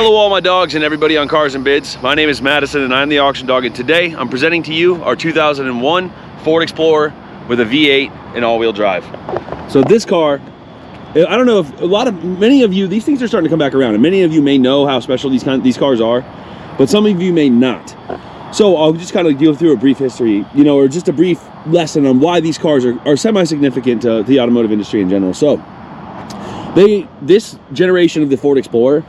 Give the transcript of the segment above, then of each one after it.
Hello all my dogs and everybody on Cars and Bids. My name is Madison and I'm the auction dog, and today I'm presenting to you our 2001 Ford Explorer with a V8 and all-wheel drive. So this car, I don't know if many of you, these things are starting to come back around, and many of you may know how special these cars are, but some of you may not. So I'll just kind of go through a brief history, you know, or just a brief lesson on why these cars are semi-significant to the automotive industry in general. So this generation of the Ford Explorer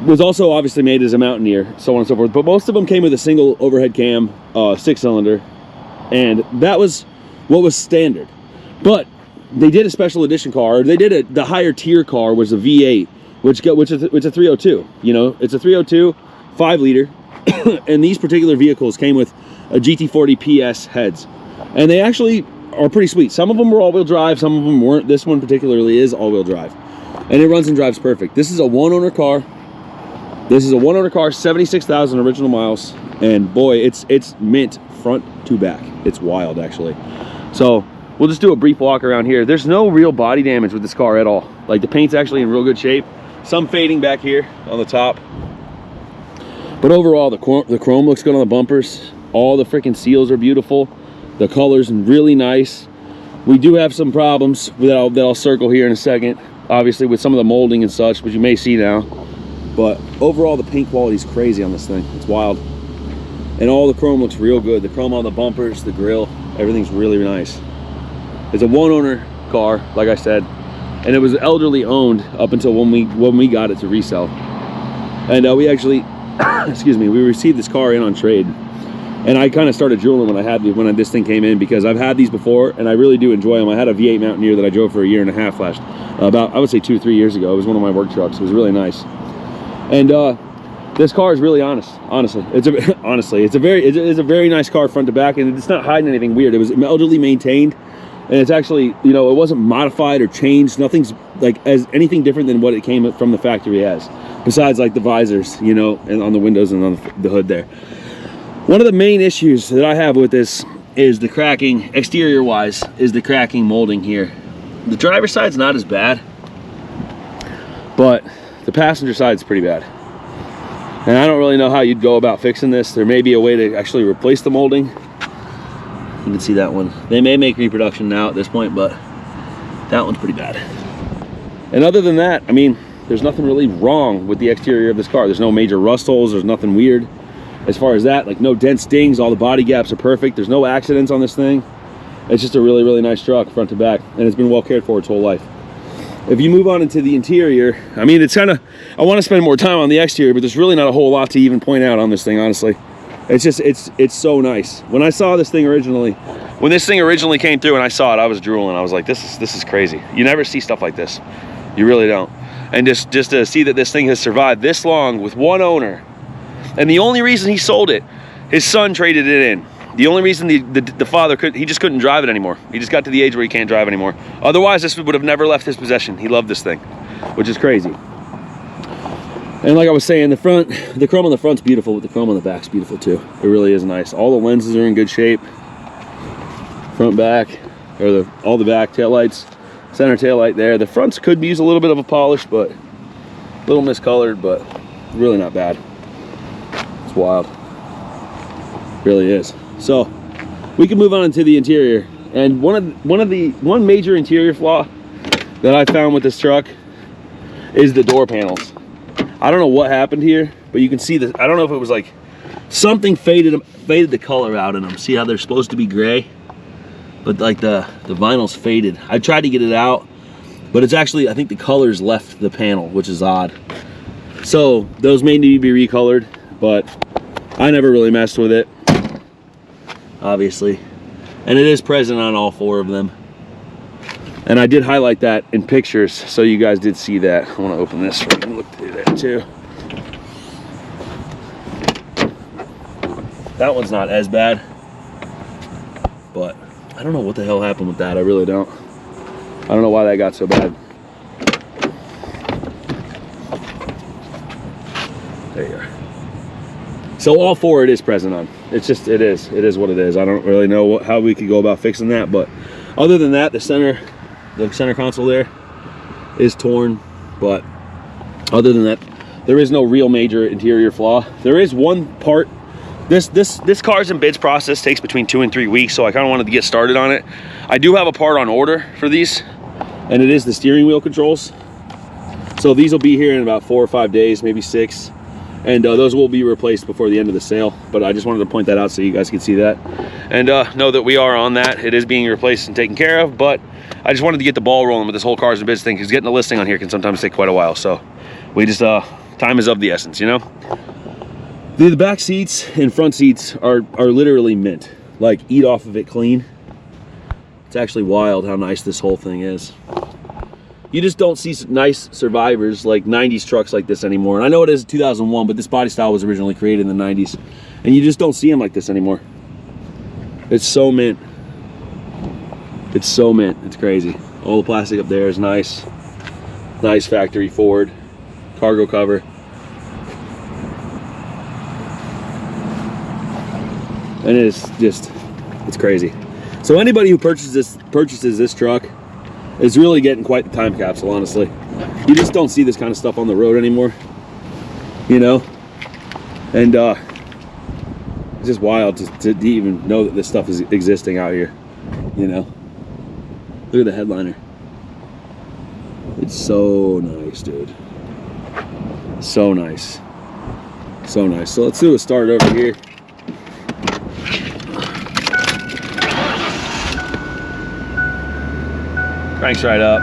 was also obviously made as a Mountaineer, so on and so forth, but most of them came with a single overhead cam, 6-cylinder, and that was what was standard. But they did a special edition car. They did the higher tier car was a V8, which is a 302. You know, it's a 302, 5-liter, and these particular vehicles came with a GT40 PS heads, and they actually are pretty sweet. Some of them were all-wheel drive, some of them weren't. This one particularly is all-wheel drive, and it runs and drives perfect. This is a one-owner car. This is a one-owner car, 76,000 original miles, and boy, it's mint front to back. It's wild, actually. So we'll just do a brief walk around here. There's no real body damage with this car at all. Like, the paint's actually in real good shape. Some fading back here on the top, but overall the chrome looks good on the bumpers. All the freaking seals are beautiful. The color's really nice. We do have some problems that I'll circle here in a second, obviously with some of the molding and such, which you may see now. But overall, the paint quality is crazy on this thing. It's wild. And all the chrome looks real good. The chrome on the bumpers, the grille, everything's really nice. It's a one-owner car, like I said, and it was elderly owned up until when we got it to resell. And we actually, excuse me, we received this car in on trade. And I kind of started drooling when this thing came in, because I've had these before and I really do enjoy them. I had a V8 Mountaineer that I drove for a year and a half about, I would say 2 or 3 years ago. It was one of my work trucks. It was really nice. And this car is really honestly, it's a very nice car front to back, and it's not hiding anything weird. It was elderly maintained, and it's actually, you know, it wasn't modified or changed. Nothing's like as anything different than what it came from the factory as, besides like the visors, you know, and on the windows and on the hood there. One of the main issues that I have with this is the cracking, exterior wise, is the cracking molding here. The driver's side's not as bad, but the passenger side's pretty bad. And I don't really know how you'd go about fixing this. There may be a way to actually replace the molding. You can see that one. They may make reproduction now at this point, but that one's pretty bad. And other than that, I mean, there's nothing really wrong with the exterior of this car. There's no major rust holes. There's nothing weird as far as that. Like, no dent stings. All the body gaps are perfect. There's no accidents on this thing. It's just a really, really nice truck front to back, and it's been well cared for its whole life. If you move on into the interior, I mean, it's kind of, I want to spend more time on the exterior, but there's really not a whole lot to even point out on this thing, honestly. It's just, it's so nice. When I saw this thing originally, when this thing originally came through and I saw it, I was drooling. I was like, this is crazy. You never see stuff like this. You really don't. And just to see that this thing has survived this long with one owner, and the only reason he sold it, his son traded it in. The only reason the father he just couldn't drive it anymore. He just got to the age where he can't drive anymore. Otherwise, this would have never left his possession. He loved this thing, which is crazy. And like I was saying, the chrome on the front's beautiful, but the chrome on the back's beautiful too. It really is nice. All the lenses are in good shape. Front, back, or all the back taillights, center taillight there. The fronts could use a little bit of a polish, but a little miscolored, but really not bad. It's wild. Really is. So we can move on into the interior, and one major interior flaw that I found with this truck is the door panels. I don't know what happened here, but you can see this. I don't know if it was like something faded the color out in them. See how they're supposed to be gray, but like the vinyl's faded. I tried to get it out, but it's actually, I think the colors left the panel, which is odd. So those may need to be recolored, but I never really messed with it, obviously. And it is present on all 4 of them. And I did highlight that in pictures, so you guys did see that. I want to open this so I can look through that too. That one's not as bad, but I don't know what the hell happened with that. I really don't. I don't know why that got so bad. There you are. So all 4 it is present on. It's just, it is what it is. I don't really know how we could go about fixing that, but other than that, the center console there is torn, but other than that, there is no real major interior flaw. There is one part. This cars and bids process takes between 2 and 3 weeks, so I kind of wanted to get started on it. I do have a part on order for these, and it is the steering wheel controls. So these will be here in about 4 or 5 days, maybe 6, and those will be replaced before the end of the sale. But I just wanted to point that out so you guys can see that, and know that we are on that. It is being replaced and taken care of, but I just wanted to get the ball rolling with this whole cars and bids thing, because getting a listing on here can sometimes take quite a while. So we just time is of the essence, you know. The back seats and front seats are literally mint. Like, eat off of it clean. It's actually wild how nice this whole thing is. You just don't see nice survivors like 90s trucks like this anymore. And I know it is 2001, but this body style was originally created in the 90s. And you just don't see them like this anymore. It's so mint. It's so mint. It's crazy. All the plastic up there is nice. Nice factory Ford cargo cover. And it's just, it's crazy. So anybody who purchases this truck is really getting quite the time capsule, honestly. You just don't see this kind of stuff on the road anymore, you know? And it's just wild to even know that this stuff is existing out here, you know? Look at the headliner. It's so nice, dude. So nice. So nice. So let's do a start over here. Cranks right up.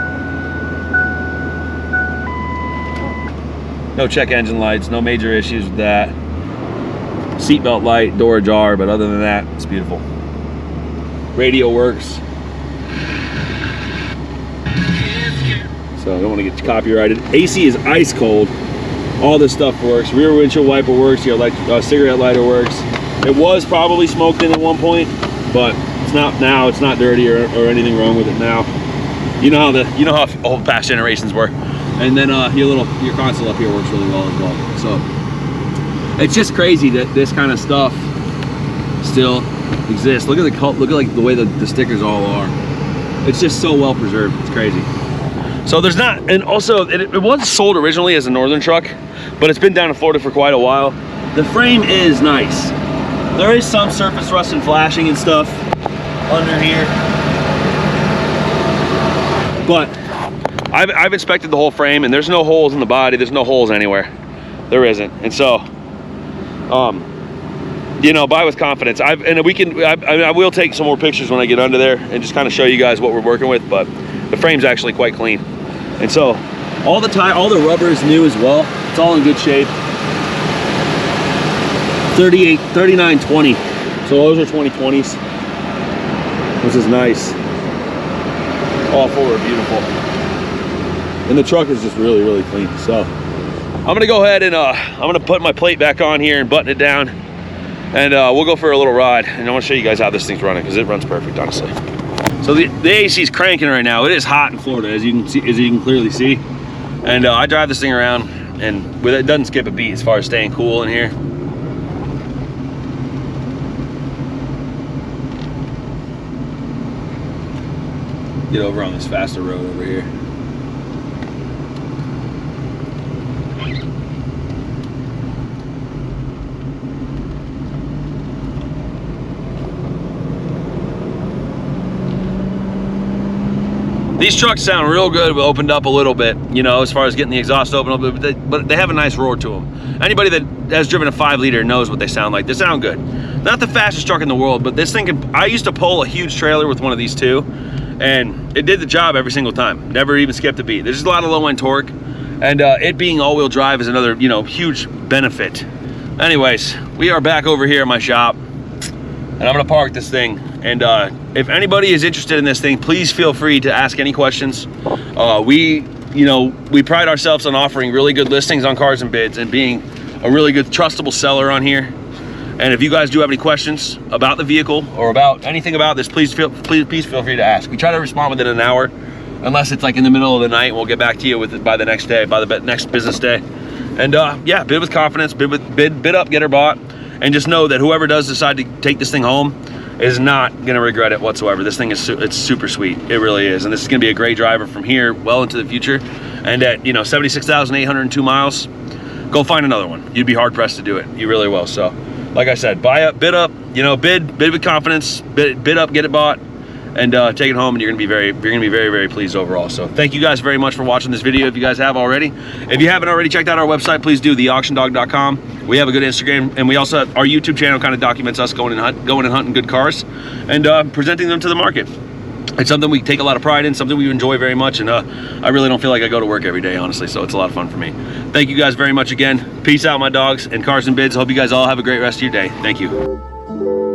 No check engine lights, no major issues with that. Seatbelt light, door ajar, but other than that, it's beautiful. Radio works. So I don't want to get copyrighted. AC is ice cold. All this stuff works. Rear windshield wiper works. Your cigarette lighter works. It was probably smoked in at one point, but it's not now. It's not dirty or anything wrong with it now. You know how old past generations were. And then your console up here works really well as well. So it's just crazy that this kind of stuff still exists. Look at like the way the stickers all are. It's just so well preserved. It's crazy. So there's not, and also it was sold originally as a northern truck, but it's been down in Florida for quite a while. The frame is nice. There is some surface rust and flashing and stuff under here. But I've inspected the whole frame, and there's no holes in the body. There's no holes anywhere. There isn't. And so, you know, buy with confidence. I will take some more pictures when I get under there and just kind of show you guys what we're working with. But the frame's actually quite clean. And so, all the rubber is new as well. It's all in good shape. 39, 20. So those are 2020s, which is nice. All four are beautiful, and the truck is just really, really clean. So I'm gonna go ahead and I'm gonna put my plate back on here and button it down, and we'll go for a little ride. And I want to show you guys how this thing's running, because it runs perfect, honestly. So the AC is cranking right now. It is hot in Florida, as you can clearly see. And I drive this thing around, and it doesn't skip a beat as far as staying cool in here. Get over on this faster road over here. These trucks sound real good, opened up a little bit, you know, as far as getting the exhaust open a little bit, but they have a nice roar to them. Anybody that has driven a 5-liter knows what they sound like. They sound good. Not the fastest truck in the world, but this thing can, I used to pull a huge trailer with one of these too, and it did the job every single time. Never even skipped a beat. There's just a lot of low end torque, and it being all-wheel drive is another, you know, huge benefit. Anyways, we are back over here at my shop, and I'm gonna park this thing. And if anybody is interested in this thing, please feel free to ask any questions. We pride ourselves on offering really good listings on Cars and Bids and being a really good trustable seller on here. And if you guys do have any questions about the vehicle or about anything about this, please feel free to ask. We try to respond within an hour, unless it's like in the middle of the night. We'll get back to you with it by the next day, by the next business day. And yeah, bid with confidence, bid up, get her bought, and just know that whoever does decide to take this thing home is not gonna regret it whatsoever. This thing is it's super sweet. It really is, and this is gonna be a great driver from here well into the future. And at 76,802 miles, go find another one. You'd be hard pressed to do it. You really will. So like I said, buy up, bid up, you know, bid with confidence, bid up, get it bought, and take it home, and you're gonna be very, very pleased overall. So thank you guys very much for watching this video. If you guys have already, if you haven't already checked out our website, please do, theauctiondog.com. We have a good Instagram, and we also have our YouTube channel kind of documents us going and hunting good cars and presenting them to the market. It's something we take a lot of pride in, something we enjoy very much, and I really don't feel like I go to work every day, honestly, so it's a lot of fun for me. Thank you guys very much again. Peace out, my dogs and cars and bids. Hope you guys all have a great rest of your day. Thank you.